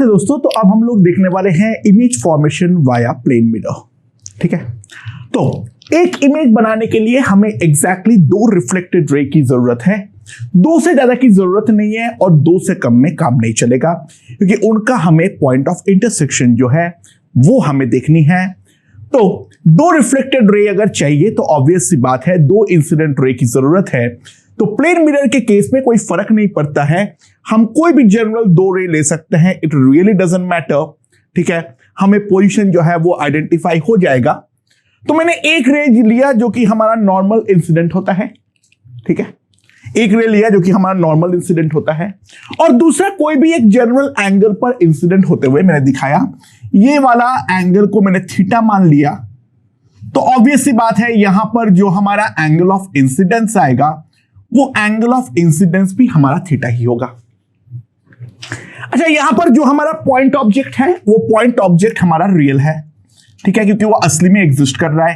Okay दोस्तों, तो अब हम लोग देखने वाले हैं image formation via plane mirror. ठीक है, तो एक इमेज बनाने के लिए हमें एग्जैक्टली दो रिफ्लेक्टेड रे की जरूरत है। दो से ज्यादा की जरूरत नहीं है और दो से कम में काम नहीं चलेगा, क्योंकि उनका हमें पॉइंट ऑफ इंटरसेक्शन जो है वो हमें देखनी है। तो दो रिफ्लेक्टेड रे अगर चाहिए तो ऑब्वियस सी बात है दो इंसिडेंट रे की जरूरत है। तो प्लेन मिरर के केस में कोई फर्क नहीं पड़ता है, हम कोई भी जनरल दो रे ले सकते हैं, इट रियली डजंट मैटर। ठीक है, हमें पोजीशन जो है वो आइडेंटिफाई हो जाएगा। तो मैंने एक रे लिया जो कि हमारा नॉर्मल इंसिडेंट होता है। ठीक है, एक रे लिया जो कि हमारा नॉर्मल इंसिडेंट होता है, और दूसरा कोई भी एक जनरल एंगल पर इंसिडेंट होते हुए मैंने दिखाया। ये वाला एंगल को मैंने थीटा मान लिया, तो ऑब्वियस सी बात है यहां पर जो हमारा एंगल ऑफ इंसिडेंस आएगा वो एंगल ऑफ इंसिडेंस भी हमारा थीटा ही होगा। अच्छा, यहां पर जो हमारा पॉइंट ऑब्जेक्ट है वो पॉइंट ऑब्जेक्ट हमारा रियल है। ठीक है, क्योंकि वो असली में एग्जिस्ट कर रहा है।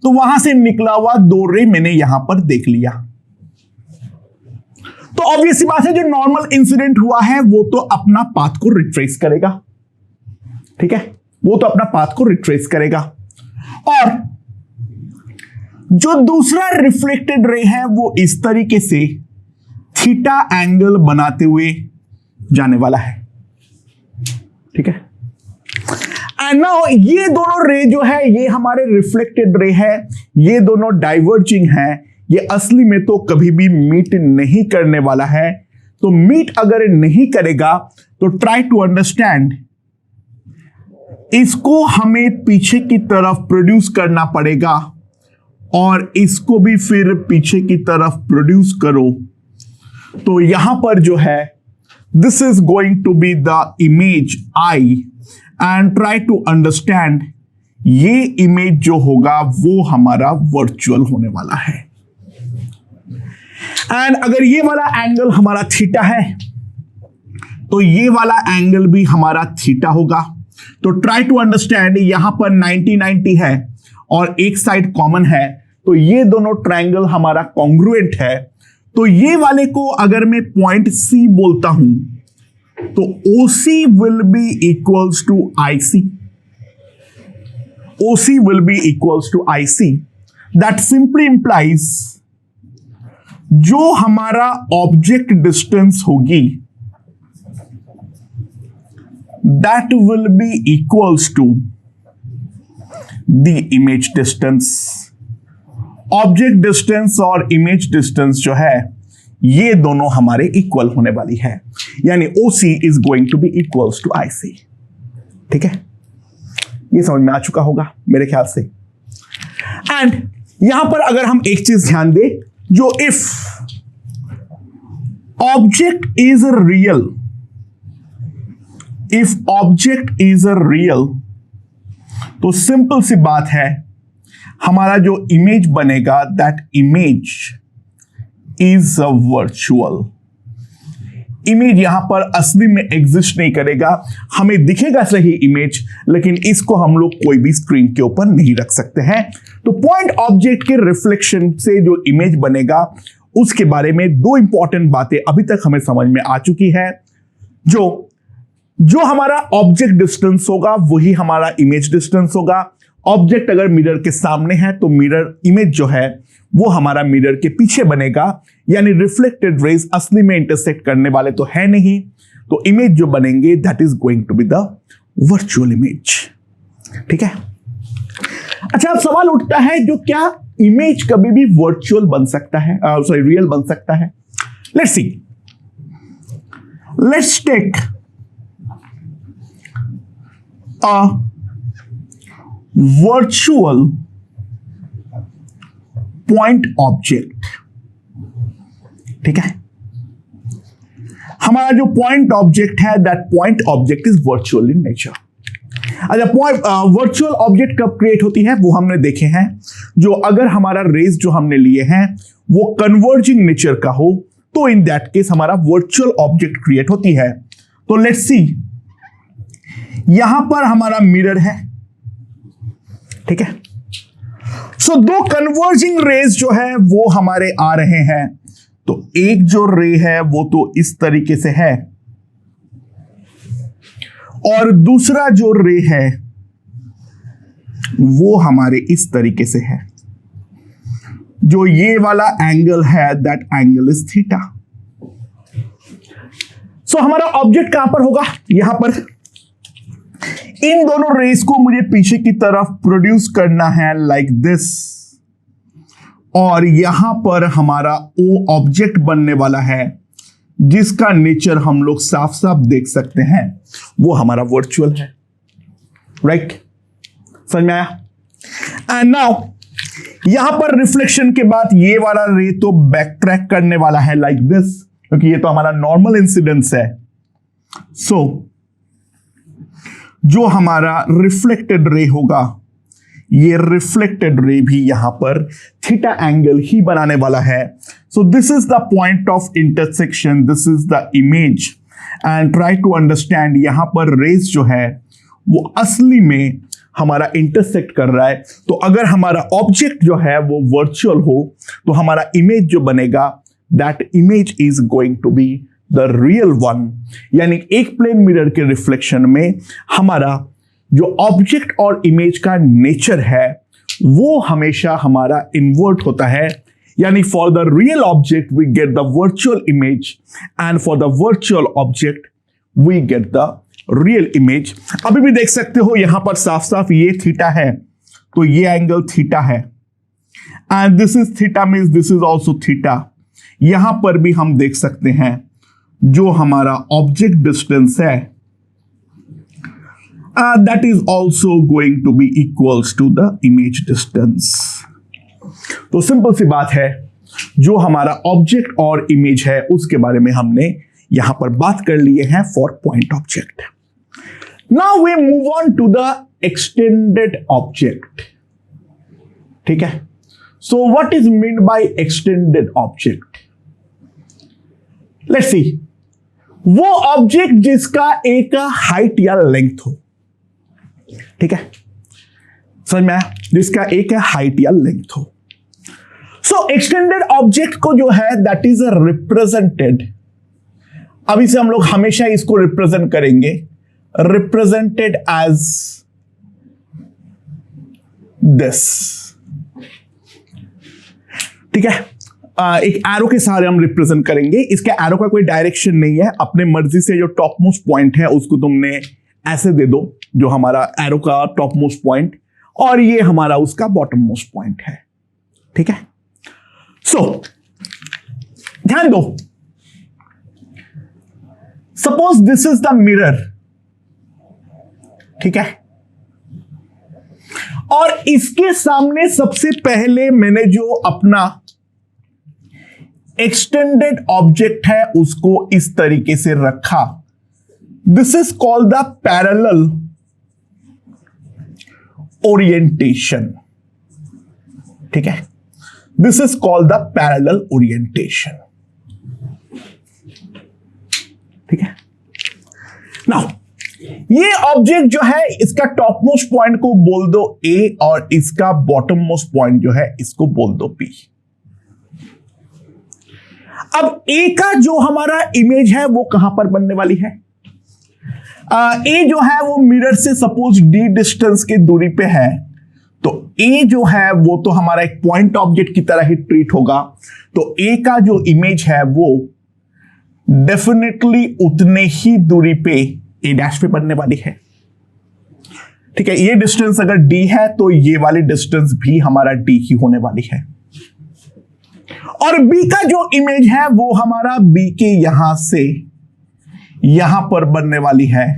तो वहां से निकला हुआ दो रे मैंने यहां पर देख लिया। तो ऑब्वियस सी बात है जो नॉर्मल इंसिडेंट हुआ है वो तो अपना पाथ को रिट्रेस करेगा। ठीक है, वो तो अपना पाथ को रिट्रेस करेगा, और जो दूसरा रिफ्लेक्टेड रे है वो इस तरीके से थीटा एंगल बनाते हुए जाने वाला है। ठीक है, एंड नाउ ये दोनों रे जो है ये हमारे रिफ्लेक्टेड रे है, ये दोनों डाइवर्जिंग है, ये असली में तो कभी भी मीट नहीं करने वाला है। तो मीट अगर नहीं करेगा तो ट्राई टू अंडरस्टैंड, इसको हमें पीछे की तरफ प्रोड्यूस करना पड़ेगा और इसको भी फिर पीछे की तरफ प्रोड्यूस करो। तो यहां पर जो है this is going to be the image I, and try to understand ये इमेज जो होगा वो हमारा वर्चुअल होने वाला है। एंड अगर ये वाला एंगल हमारा थीटा है तो ये वाला एंगल भी हमारा थीटा होगा। तो ट्राई टू अंडरस्टैंड, यहां पर 90-90 है और एक साइड कॉमन है, तो ये दोनों ट्रायंगल हमारा कॉन्ग्रुएंट है। तो ये वाले को अगर मैं पॉइंट सी बोलता हूं तो OC will be equals to IC। OC will be equals to IC। That simply implies जो हमारा ऑब्जेक्ट डिस्टेंस होगी that will be equals to the image distance। Object distance और इमेज डिस्टेंस जो है ये दोनों हमारे इक्वल होने वाली है, यानी OC is going to be equals to IC। ठीक है, ये समझ में आ चुका होगा मेरे ख्याल से। एंड यहां पर अगर हम एक चीज ध्यान दें, जो if object is real, if object is a real, तो सिंपल सी बात है हमारा जो इमेज बनेगा that image is a virtual. Image यहां पर असली में एग्जिस्ट नहीं करेगा, हमें दिखेगा सही इमेज, लेकिन इसको हम लोग कोई भी स्क्रीन के ऊपर नहीं रख सकते हैं। तो पॉइंट ऑब्जेक्ट के रिफ्लेक्शन से जो इमेज बनेगा उसके बारे में दो इंपॉर्टेंट बातें अभी तक हमें समझ में आ चुकी है। जो हमारा ऑब्जेक्ट डिस्टेंस होगा वही हमारा इमेज डिस्टेंस होगा। ऑब्जेक्ट अगर मिरर के सामने है तो मिरर इमेज जो है वो हमारा मिरर के पीछे बनेगा, यानी रिफ्लेक्टेड रेज असली में इंटरसेक्ट करने वाले तो है नहीं, तो इमेज जो बनेंगे that is going to be the virtual image. ठीक है, अच्छा, अब सवाल उठता है जो क्या इमेज कभी भी वर्चुअल बन सकता है, सॉरी रियल बन सकता है? Let's see, let's take a virtual point object। ठीक है, हमारा जो पॉइंट ऑब्जेक्ट है that point object is virtual in nature. अच्छा, वर्चुअल ऑब्जेक्ट कब क्रिएट होती है वो हमने देखे हैं, जो अगर हमारा रेज जो हमने लिए हैं वो कन्वर्जिंग नेचर का हो तो इन दैट केस हमारा वर्चुअल ऑब्जेक्ट क्रिएट होती है। तो लेट्स सी, यहां पर हमारा मिरर है। ठीक है, सो दो कन्वर्जिंग रेज जो है वो हमारे आ रहे हैं। तो एक जो रे है वो तो इस तरीके से है और दूसरा जो रे है वो हमारे इस तरीके से है, जो ये वाला एंगल है दैट एंगल इज थीटा। सो हमारा ऑब्जेक्ट कहां पर होगा, यहां पर। इन दोनों रेस को मुझे पीछे की तरफ प्रोड्यूस करना है लाइक दिस, और यहां पर हमारा वो ऑब्जेक्ट बनने वाला है जिसका नेचर हम लोग साफ साफ देख सकते हैं, वो हमारा वर्चुअल है। राइट, समझ में आया? एंड नाउ यहां पर रिफ्लेक्शन के बाद ये वाला रे तो बैक ट्रैक करने वाला है लाइक दिस, क्योंकि ये तो हमारा नॉर्मल इंसिडेंस है। सो जो हमारा रिफ्लेक्टेड रे होगा, ये रिफ्लेक्टेड रे भी यहां पर थीटा एंगल ही बनाने वाला है। So this is the point of intersection, this is the image, and try to understand यहां पर रेस जो है वो असली में हमारा इंटरसेक्ट कर रहा है। तो अगर हमारा ऑब्जेक्ट जो है वो वर्चुअल हो तो हमारा इमेज जो बनेगा that image is going to be the real one. यानी एक प्लेन मिरर के रिफ्लेक्शन में हमारा जो ऑब्जेक्ट और इमेज का नेचर है वो हमेशा हमारा इन्वर्ट होता है। यानी for the real object we get the virtual image, and for the virtual object we get the real image. अभी भी देख सकते हो यहां पर साफ साफ ये थीटा है, तो ये एंगल थीटा है, and this is theta means this is also theta. यहां पर भी हम देख सकते हैं जो हमारा ऑब्जेक्ट डिस्टेंस है that is also going to be equals to the image distance। तो सिंपल सी बात है, जो हमारा ऑब्जेक्ट और इमेज है उसके बारे में हमने यहां पर बात कर लिए हैं for point object. Now we move on to the extended object. ठीक है, so what is mean by extended object? Let's see, वो ऑब्जेक्ट जिसका एक हाइट या लेंथ हो, ठीक है, समझ में आया, जिसका एक हाइट या लेंथ हो। सो एक्सटेंडेड ऑब्जेक्ट को जो है दैट इज रिप्रेजेंटेड, अभी से हम लोग हमेशा इसको रिप्रेजेंट करेंगे, रिप्रेजेंटेड एज दिस। ठीक है, एक एरो के सहारे हम रिप्रेजेंट करेंगे। इसके एरो का कोई डायरेक्शन नहीं है, अपने मर्जी से जो टॉप मोस्ट पॉइंट है उसको तुमने ऐसे दे दो, जो हमारा एरो का टॉप मोस्ट पॉइंट, और ये हमारा उसका बॉटम मोस्ट पॉइंट है। ठीक है, सो ध्यान दो, suppose this is the mirror, ठीक है, और इसके सामने सबसे पहले मैंने जो अपना एक्सटेंडेड ऑब्जेक्ट है उसको इस तरीके से रखा। This is called the parallel orientation. ठीक है, this is called the parallel orientation. ठीक है, नाउ ये ऑब्जेक्ट जो है इसका टॉप मोस्ट पॉइंट को बोल दो A, और इसका बॉटम मोस्ट पॉइंट जो है इसको बोल दो B। अब A का जो हमारा इमेज है वो कहां पर बनने वाली है? A जो है वो मिरर से सपोज D डिस्टेंस की दूरी पे है, तो A जो है वो तो हमारा एक पॉइंट ऑब्जेक्ट की तरह ही ट्रीट होगा। तो A का जो इमेज है वो डेफिनेटली उतने ही दूरी पे A डैश पे बनने वाली है। ठीक है, ये डिस्टेंस अगर D है तो ये वाली डिस्टेंस भी हमारा D ही होने वाली है। और B का जो इमेज है वो हमारा B के यहां से यहां पर बनने वाली है।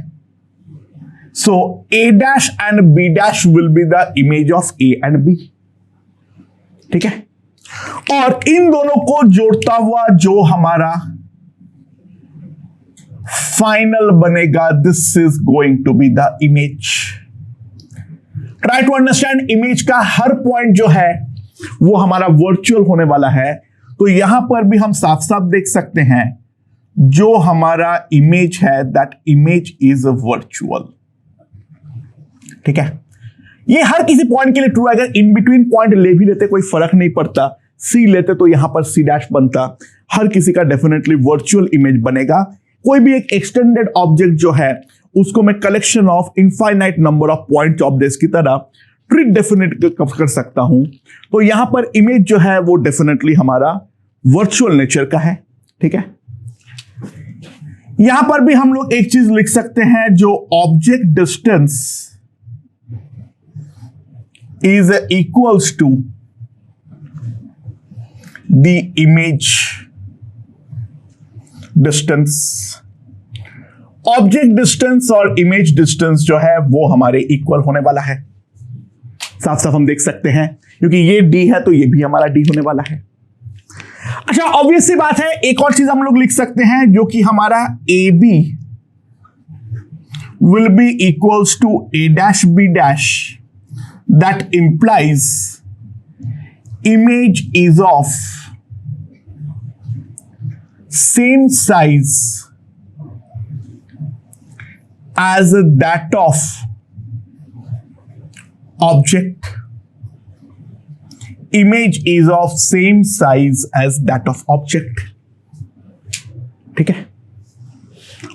सो A dash and B dash will be the image of A and B। ठीक है, और इन दोनों को जोड़ता हुआ जो हमारा फाइनल बनेगा, this is going to be the image. Try to understand, image का हर पॉइंट जो है वो हमारा वर्चुअल होने वाला है। तो यहां पर भी हम साफ साफ देख सकते हैं जो हमारा इमेज है दैट इमेज इज वर्चुअल। ठीक है, ये हर किसी पॉइंट के लिए ट्रू है। अगर इन बिटवीन पॉइंट ले भी लेते कोई फर्क नहीं पड़ता, सी लेते तो यहां पर सी डैश बनता, हर किसी का डेफिनेटली वर्चुअल इमेज बनेगा। कोई भी एक एक्सटेंडेड ऑब्जेक्ट जो है उसको मैं collection of infinite number of point of this की तरह प्री डेफिनेट कर सकता हूं। तो यहां पर इमेज जो है वो डेफिनेटली हमारा वर्चुअल नेचर का है। ठीक है, यहां पर भी हम लोग एक चीज लिख सकते हैं, जो object distance is equals to the image distance. Object distance और इमेज डिस्टेंस जो है वो हमारे इक्वल होने वाला है। साफ साफ हम देख सकते हैं, क्योंकि ये d है तो ये भी हमारा d होने वाला है। अच्छा, ऑब्वियस सी बात है, एक और चीज हम लोग लिख सकते हैं, जो कि हमारा AB will be equals to A dash B dash, that implies image is of same size as that of object. Image is of same size as that of object. ठीक है,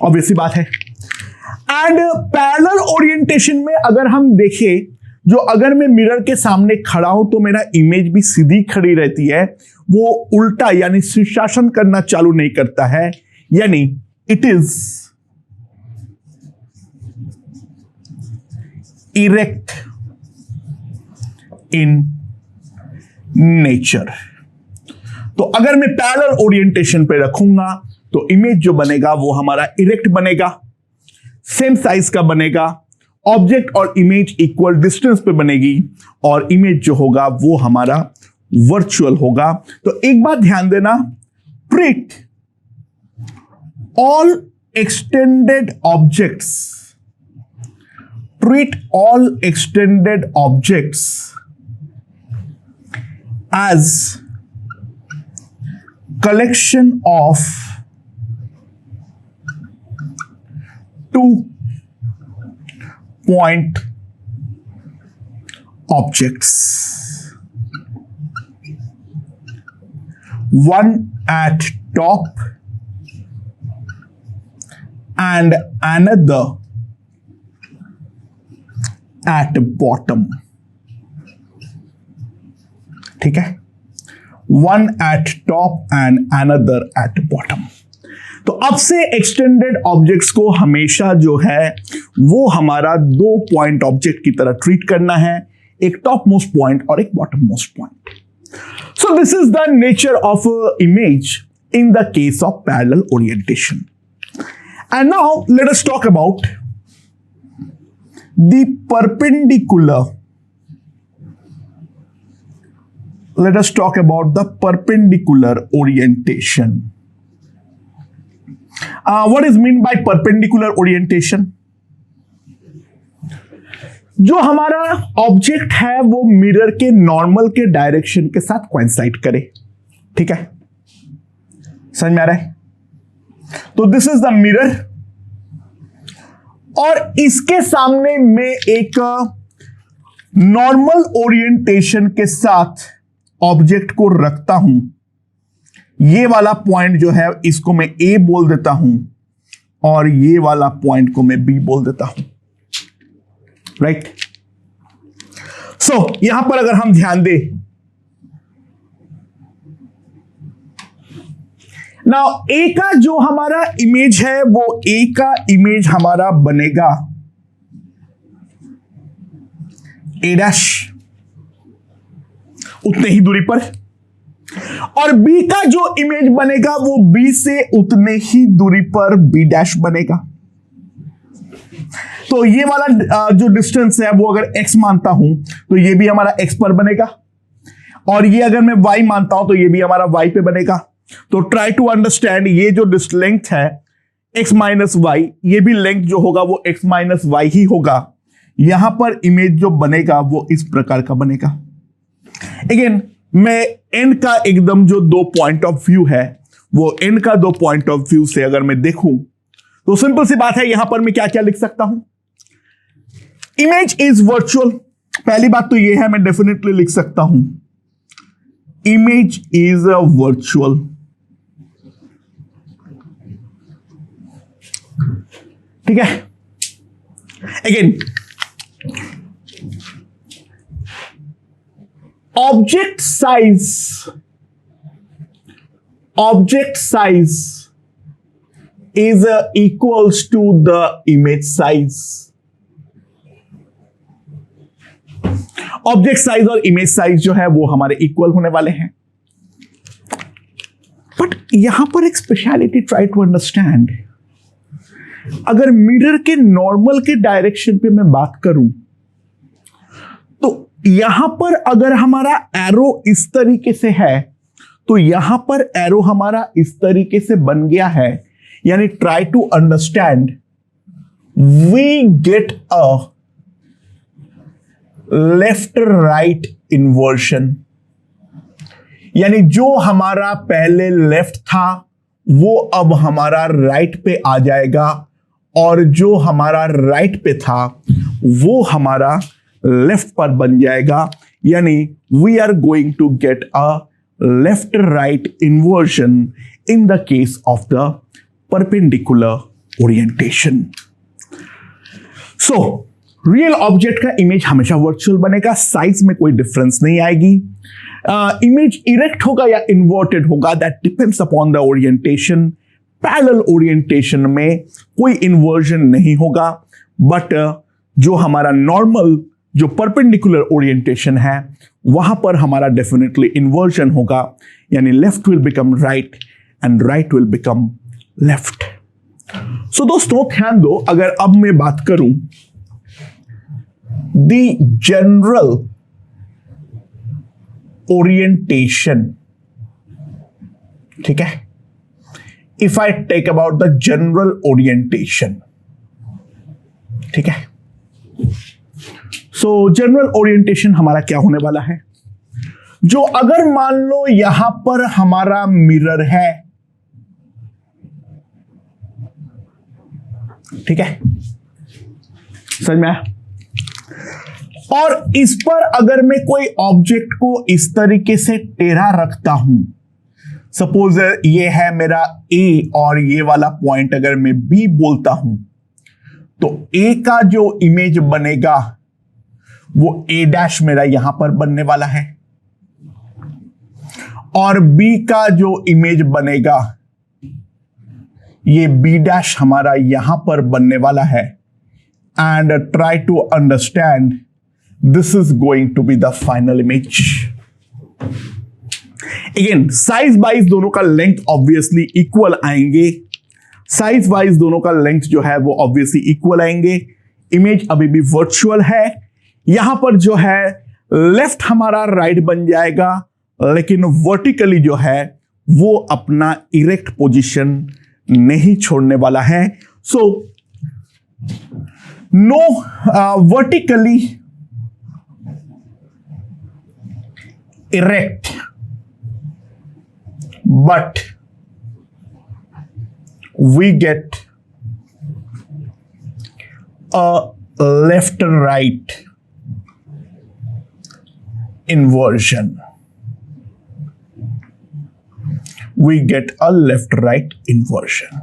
ऑब्वियस सी बात है। एंड पैरेलल ओरिएंटेशन में अगर हम देखें, जो अगर मैं मिरर के सामने खड़ा हूं तो मेरा इमेज भी सीधी खड़ी रहती है, वो उल्टा यानी शीर्षासन करना चालू नहीं करता है, यानी it is erect in nature. तो अगर मैं पैरेलल ओरिएंटेशन पे रखूंगा तो इमेज जो बनेगा वो हमारा इरेक्ट बनेगा, सेम साइज का बनेगा, ऑब्जेक्ट और इमेज इक्वल डिस्टेंस पे बनेगी, और इमेज जो होगा वो हमारा वर्चुअल होगा। तो एक बात ध्यान देना, treat all extended objects, treat all extended objects as collection of two point objects, one at top and another at bottom। ठीक है, one at top and another at bottom। तो अब से एक्सटेंडेड ऑब्जेक्ट्स को हमेशा जो है वो हमारा दो पॉइंट ऑब्जेक्ट की तरह ट्रीट करना है, एक टॉप मोस्ट पॉइंट और एक bottom most point. So this is the nature of image in the case of parallel orientation. And now let us talk about the perpendicular. Let us talk about the perpendicular orientation. What is meant by perpendicular orientation? जो हमारा object है वो mirror के normal के direction के साथ coincide करे। ठीक है, समझ में आ रहा है? तो दिस इज द मिरर, और इसके सामने मैं एक नॉर्मल ओरिएंटेशन के साथ ऑब्जेक्ट को रखता हूं। ये वाला पॉइंट जो है इसको मैं ए बोल देता हूं, और ये वाला पॉइंट को मैं बी बोल देता हूं। राइट? सो यहां पर अगर हम ध्यान दें, नाउ ए का जो हमारा इमेज है वो ए का इमेज हमारा बनेगा ए डैश, उतने ही दूरी पर, और बी का जो इमेज बनेगा वो बी से उतने ही दूरी पर बी डैश बनेगा। तो ये वाला जो डिस्टेंस है वो अगर x मानता हूं तो ये भी हमारा x पर बनेगा, और ये अगर मैं y मानता हूं तो ये भी हमारा y पे बनेगा। तो ट्राई टू अंडरस्टैंड, ये जो लेंथ है x माइनस वाई, ये भी लेंथ जो होगा वो x माइनस वाई ही होगा। यहां पर इमेज जो बनेगा वो इस प्रकार का बनेगा। अगेन मैं n का एकदम जो दो पॉइंट ऑफ व्यू है, वो n का दो पॉइंट ऑफ व्यू से अगर मैं देखूं तो सिंपल सी बात है, यहां पर मैं क्या क्या लिख सकता हूं। इमेज इज वर्चुअल, पहली बात तो ये है, मैं डेफिनेटली लिख सकता हूं इमेज इज अ वर्चुअल। ठीक है, again object size is equals to the image size. Object size और इमेज साइज जो है वो हमारे इक्वल होने वाले हैं, बट यहां पर एक स्पेशलिटी ट्राई टू अंडरस्टैंड। अगर मिरर के नॉर्मल के डायरेक्शन पे मैं बात करूं तो यहां पर अगर हमारा एरो इस तरीके से है तो यहां पर एरो हमारा इस तरीके से बन गया है, यानी try to understand, we get a left right inversion, यानी जो हमारा पहले लेफ्ट था वो अब हमारा राइट पे आ जाएगा, और जो हमारा राइट पे था वो हमारा लेफ्ट पर बन जाएगा, यानी we are going to get a left right inversion in the case of the perpendicular orientation. So real object का इमेज हमेशा वर्चुअल बनेगा, साइज में कोई डिफरेंस नहीं आएगी। इमेज इरेक्ट होगा या इन्वर्टेड होगा, that depends upon the orientation. Parallel orientation में कोई इन्वर्जन नहीं होगा, बट जो हमारा नॉर्मल जो परपेंडिकुलर ओरिएंटेशन है वहां पर हमारा डेफिनेटली इन्वर्जन होगा, यानी left will become right and right will become left. So दोस्तों ध्यान दो, अगर अब मैं बात करूं द जनरल ओरिएंटेशन, ठीक है, if I take about the general orientation, ठीक है, सो जनरल ओरिएंटेशन हमारा क्या होने वाला है, जो अगर मान लो यहां पर हमारा मिरर है, ठीक है, समझ में आया, और इस पर अगर मैं कोई ऑब्जेक्ट को इस तरीके से टेढ़ा रखता हूं, सपोज ये है मेरा ए और ये वाला पॉइंट अगर मैं बी बोलता हूं, तो ए का जो इमेज बनेगा वो ए डैश मेरा यहां पर बनने वाला है, और बी का जो इमेज बनेगा ये बी डैश हमारा यहां पर बनने वाला है। And try to understand, this is going to be the final image. Again size wise दोनों का लेंथ ऑब्वियसली इक्वल आएंगे, साइज वाइज दोनों का लेंथ जो है वो ऑब्वियसली इक्वल आएंगे। इमेज अभी भी वर्चुअल है, यहां पर जो है लेफ्ट हमारा राइट बन जाएगा, लेकिन वर्टिकली जो है वो अपना इरेक्ट पोजीशन नहीं छोड़ने वाला है। So no vertically erect, but we get a left right inversion. We get a left right inversion.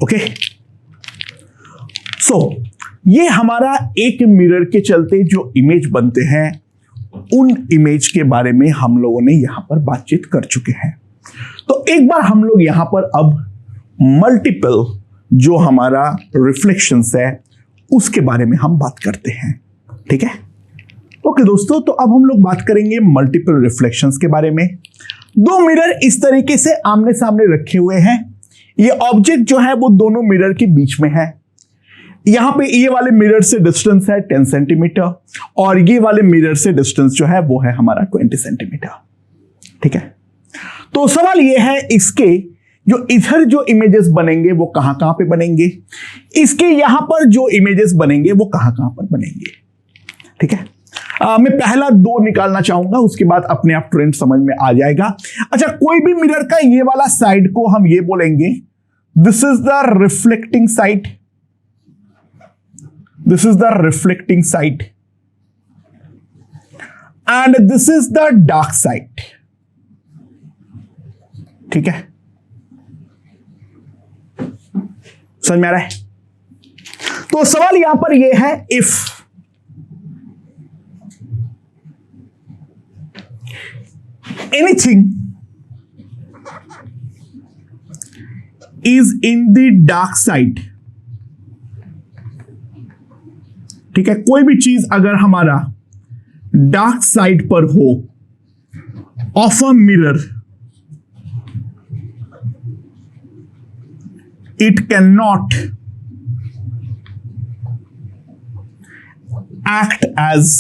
Okay, so ये हमारा एक मिरर के चलते जो इमेज बनते हैं उन इमेज के बारे में हम लोगों ने यहां पर बातचीत कर चुके हैं। तो एक बार हम लोग यहां पर अब मल्टीपल जो हमारा रिफ्लेक्शंस है उसके बारे में हम बात करते हैं, ठीक है। ओके दोस्तों, तो अब हम लोग बात करेंगे मल्टीपल रिफ्लेक्शंस के बारे में। दो मिरर इस तरीके से आमने सामने रखे हुए हैं, ये ऑब्जेक्ट जो है वो दोनों मिरर के बीच में है। यहां पे ये वाले मिरर से डिस्टेंस है 10 सेंटीमीटर और ये वाले मिरर से डिस्टेंस जो है वो है हमारा 20 सेंटीमीटर, ठीक है। तो सवाल ये है इसके जो इधर जो इमेजेस बनेंगे वो कहां कहां पे बनेंगे, इसके यहां पर जो इमेजेस बनेंगे वो कहां कहां पर बनेंगे, ठीक है। मैं पहला दो निकालना चाहूंगा, उसके बाद अपने आप ट्रेंड समझ में आ जाएगा। अच्छा, कोई भी मिरर का ये वाला साइड को हम ये बोलेंगे this is the reflecting side, this is the reflecting side and this is the dark side, ठीक है, समझ में आ रहा है। तो सवाल यहां पर यह है, if anything is in the dark side, ठीक है, कोई भी चीज अगर हमारा डार्क साइड पर हो of a mirror, it can not act as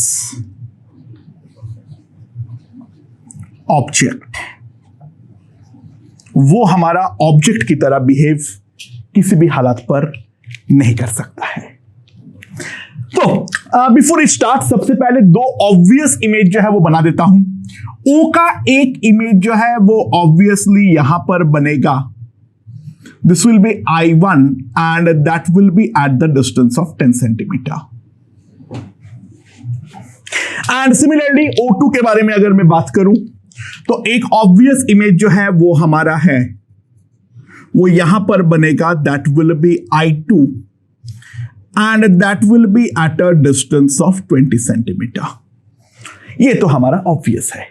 object, वो हमारा ऑब्जेक्ट की तरह बिहेव किसी भी हालत पर नहीं कर सकता है। तो बिफोर स्टार्ट सबसे पहले दो ऑब्वियस इमेज जो है वो बना देता हूं। ओ का एक इमेज जो है वो ऑब्वियसली यहां पर बनेगा, this will B I1 and that will be at the distance of 10 centimetre. And similarly O2 के बारे में अगर मैं बात करूं तो एक ऑब्वियस इमेज जो है वो हमारा है, वो यहां पर बनेगा, that will B I2 and that will be at a distance of 20 centimetre. ये तो हमारा ऑब्वियस है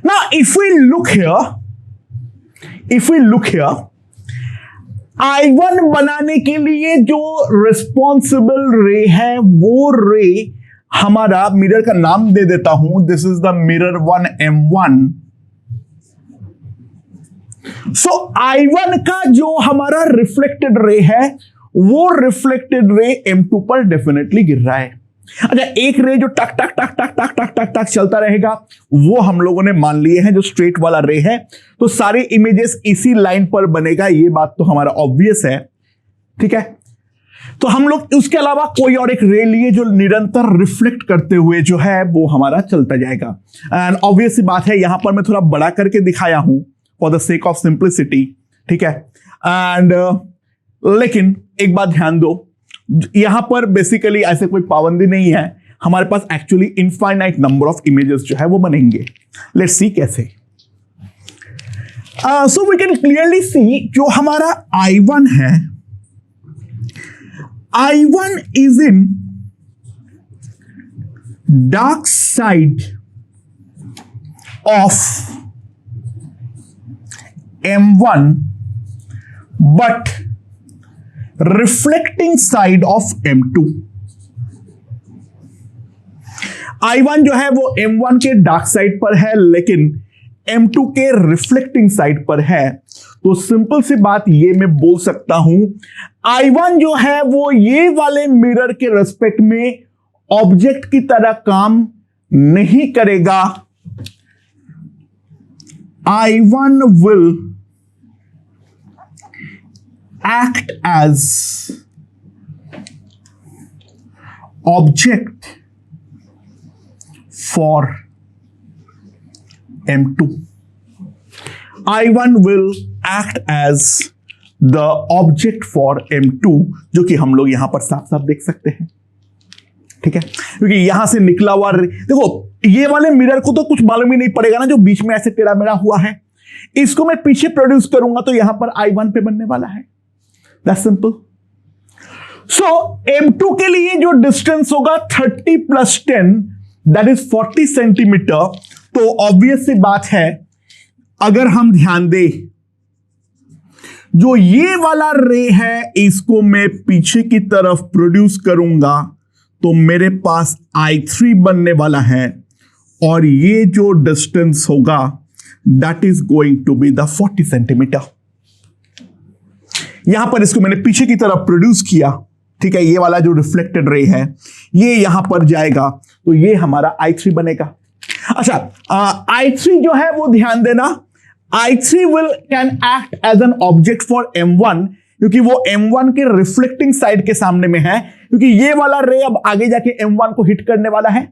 ना। If we look here, I1 बनाने के लिए जो रिस्पॉन्सिबल रे है, वो रे हमारा, मिरर का नाम दे देता हूं, this is the mirror 1 M1। So I1 का जो हमारा रिफ्लेक्टेड रे है, वो रिफ्लेक्टेड रे M2 पर डेफिनेटली गिर रहा है। अच्छा, एक रे जो टक टक टक टक टक टक टक टक चलता रहेगा, वो हम लोगों ने मान लिए हैं जो स्ट्रेट वाला रे है, तो सारे इमेजेस इसी लाइन पर बनेगा, ये बात तो हमारा ऑब्वियस है, ठीक है। तो हम लोग उसके अलावा कोई और एक रे लिए जो निरंतर रिफ्लेक्ट करते हुए जो है वो हमारा चलता जाएगा। एंड ऑब्वियस बात है, यहां पर मैं थोड़ा बड़ा करके दिखाया हूं for the sake of simplicity, ठीक है। एंड लेकिन एक बात ध्यान दो, यहां पर बेसिकली ऐसे कोई पाबंदी नहीं है, हमारे पास actually infinite number of images जो है वो बनेंगे। लेट्स सी कैसे। So we can clearly see जो हमारा I1 है, I1 is in dark side of M1 but reflecting side of M2। I1 जो है वो M1 के डार्क साइड पर है लेकिन M2 के रिफ्लेक्टिंग साइड पर है। तो सिंपल सी बात ये मैं बोल सकता हूं, I1 जो है वो ये वाले मिरर के रेस्पेक्ट में ऑब्जेक्ट की तरह काम नहीं करेगा। I1 will act as object for M2। I1 will act as the object for M2, जो कि हम लोग यहां पर साफ साफ देख सकते हैं, ठीक है, क्योंकि यहां से निकला हुआ देखो, ये वाले मिरर को तो कुछ मालूम ही नहीं पड़ेगा ना, जो बीच में ऐसे टेढ़ा मेढ़ा हुआ है, इसको मैं पीछे प्रोड्यूस करूंगा तो यहां पर I1 पे बनने वाला है। That's simple. सो M2 के लिए जो डिस्टेंस होगा 30 + 10 दैट इज 40 सेंटीमीटर। तो ऑब्वियस सी बात है, अगर हम ध्यान दें, जो ये वाला रे है इसको मैं पीछे की तरफ प्रोड्यूस करूंगा तो मेरे पास I3 बनने वाला है, और ये जो डिस्टेंस होगा that is going to be the 40 centimetre. यहां पर इसको मैंने पीछे की तरफ प्रोड्यूस किया, ठीक है, ये वाला जो रिफ्लेक्टेड रे है ये यहां पर जाएगा तो ये हमारा I3 बनेगा। अच्छा, I3 जो है वो ध्यान देना, I3 will can act as an object for M1, क्योंकि वो M1 के रिफ्लेक्टिंग साइड के सामने में है, क्योंकि ये वाला रे अब आगे जाके M1 को हिट करने वाला है।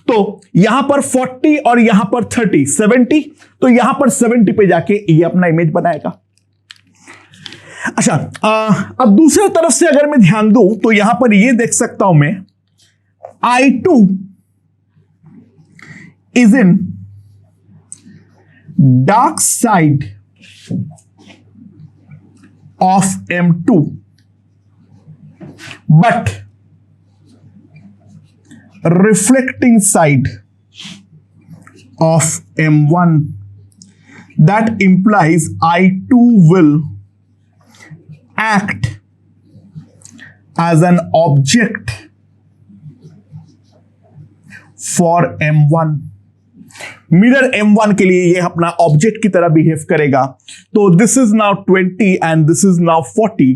तो यहां पर 40 और यहां पर 30, 70, तो यहां पर 70 पे जाके ये अपना इमेज बनाएगा। अच्छा, अब दूसरी तरफ से अगर मैं ध्यान दूं तो यहां पर ये देख सकता हूं मैं, I2 is in dark side of M2 but reflecting side of M1, that implies I2 will act as an object for M1. Mirror M1 के लिए ये अपना ऑब्जेक्ट की तरह बिहेव करेगा. तो this is now 20 and this is now 40.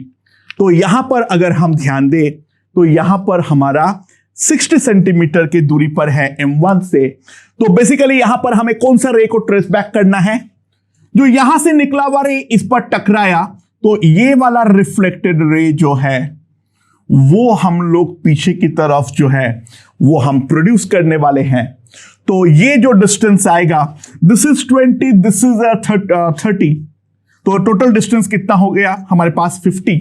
तो यहां पर अगर हम ध्यान दें तो यहां पर हमारा 60 सेंटीमीटर की दूरी पर है M1 से. तो बेसिकली यहां पर हमें कौन सा रे को ट्रेस बैक करना है? जो यहां से निकला हुआ रे इस पर टकराया, तो ये वाला रिफ्लेक्टेड रे जो है वो हम लोग पीछे की तरफ जो है वो हम प्रोड्यूस करने वाले हैं. तो ये जो डिस्टेंस आएगा, दिस इज 20, दिस इज 30. तो टोटल डिस्टेंस कितना हो गया हमारे पास? 50.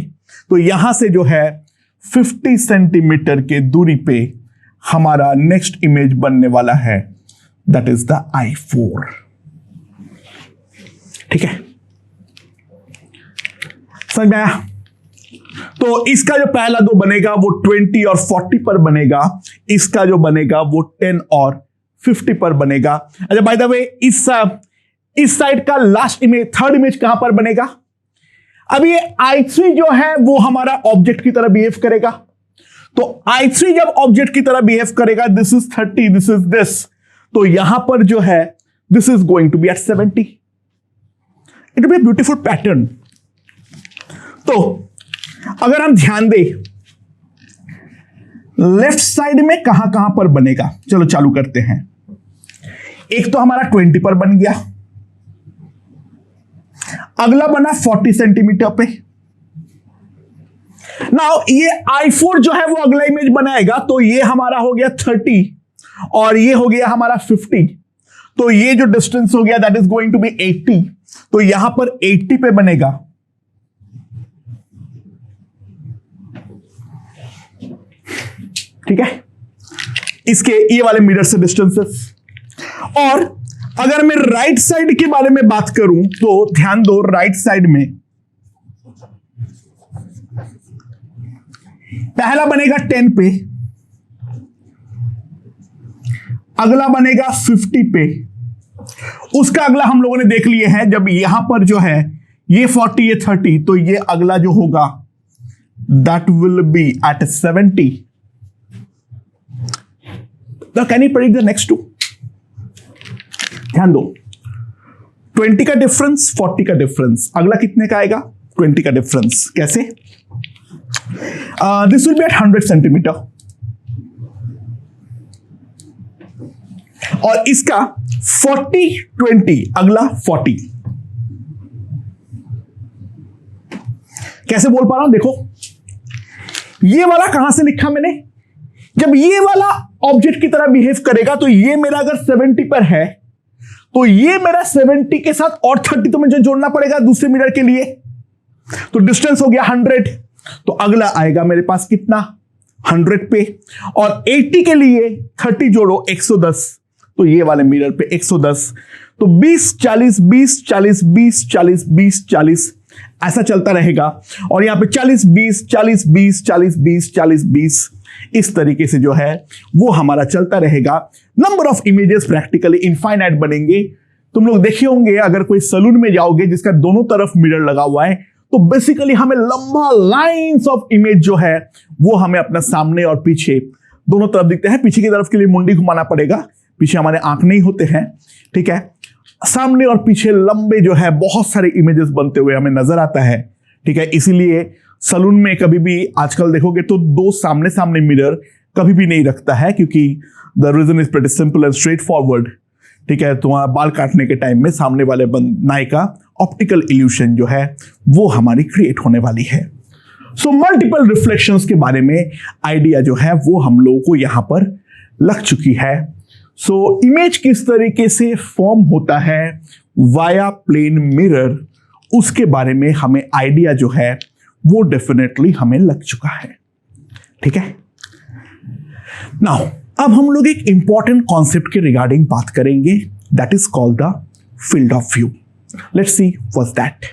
तो यहां से जो है 50 सेंटीमीटर के दूरी पे हमारा नेक्स्ट इमेज बनने वाला है, दैट इज द I4. ठीक है, समझ में आया? तो इसका जो पहला दो बनेगा वो 20 और 40 पर बनेगा, इसका जो बनेगा वो 10 और 50 पर बनेगा. अच्छा, बाय द वे इस साइड का लास्ट इमेज, थर्ड इमेज कहां पर बनेगा? अब ये I3 जो है वो हमारा ऑब्जेक्ट की तरह बिहेव करेगा. तो I3 जब ऑब्जेक्ट की तरह बिहेव करेगा, this is 30, this is this, तो यहां पर जो है this is going to be at 70. It will be a beautiful pattern. तो अगर हम ध्यान दें लेफ्ट साइड में कहां कहां पर बनेगा, चलो चालू करते हैं. एक तो हमारा 20 पर बन गया, अगला बना 40 सेंटीमीटर पे. नाउ ये I4 जो है वो अगला इमेज बनाएगा, तो ये हमारा हो गया 30 और ये हो गया हमारा 50. तो ये जो डिस्टेंस हो गया that is going to be 80. तो यहां पर 80 पे बनेगा. ठीक है, इसके ये वाले मिरर से डिस्टेंसेस. और अगर मैं राइट साइड के बारे में बात करूं तो ध्यान दो, राइट साइड में पहला बनेगा 10 पे, अगला बनेगा 50 पे, उसका अगला हम लोगों ने देख लिए हैं. जब यहां पर जो है ये 40 ये 30, तो ये अगला जो होगा that will be at 70. Now can you predict the next two? ध्यान दो, 20 का डिफरेंस, 40 का डिफरेंस, अगला कितने का आएगा? 20 का डिफरेंस. कैसे? This will be at 100 centimetre और इसका 40 20, अगला 40. कैसे बोल पा रहा हूं? देखो, ये वाला कहां से लिखा मैंने? जब ये वाला ऑब्जेक्ट की तरह बिहेव करेगा, तो ये मेरा अगर 70 पर है, तो ये मेरा 70 के साथ और 30 तो मुझे जोड़ना पड़ेगा दूसरे मिरर के लिए. तो डिस्टेंस हो गया 100. तो अगला आएगा मेरे पास कितना? 100 पे. और 80 के लिए 30 जोड़ो, 110. तो ये वाले मिरर पे 110. तो 20 40 20 40 20 40 20 40 ऐसा चलता रहेगा. और यहां पे 40 20 40 20 40 20 40 20 इस तरीके से जो है वो हमारा चलता रहेगा. Number of images practically infinite बनेंगे. तुम लोग देखे होंगे, अगर कोई सलून में जाओगे जिसका दोनों तरफ मिरर लगा हुआ है, तो बेसिकली हमें लंबा लाइंस ऑफ इमेज जो है वो हमें अपना सामने और पीछे दोनों तरफ दिखते हैं. पीछे की तरफ के लिए मुंडी घुमाना पड़ेगा, पीछे हमारे आंख नहीं होते हैं. ठीक है, सामने और पीछे लंबे जो है बहुत सारे इमेजेस बनते हुए हमें नजर आता है. ठीक है, इसीलिए सलून में कभी भी आजकल देखोगे तो दो सामने सामने मिरर कभी भी नहीं रखता है, क्योंकि the reason is pretty simple and straightforward. ठीक है, तुम्हारा बाल काटने के टाइम में सामने वाले नाई का ऑप्टिकल इल्यूशन जो है वो हमारी क्रिएट होने वाली है. सो मल्टीपल रिफ्लेक्शंस के बारे में आइडिया जो है वो हम लोगों को यहां पर लग चुकी है. सो इमेज किस तरीके से फॉर्म होता है वाया प्लेन मिरर, उसके बारे में हमें आइडिया जो है वो डेफिनेटली हमें लग चुका है. ठीक है, नाउ अब हम लोग एक इंपॉर्टेंट कॉन्सेप्ट के रिगार्डिंग बात करेंगे, that is called the field of view. Let's see what's that.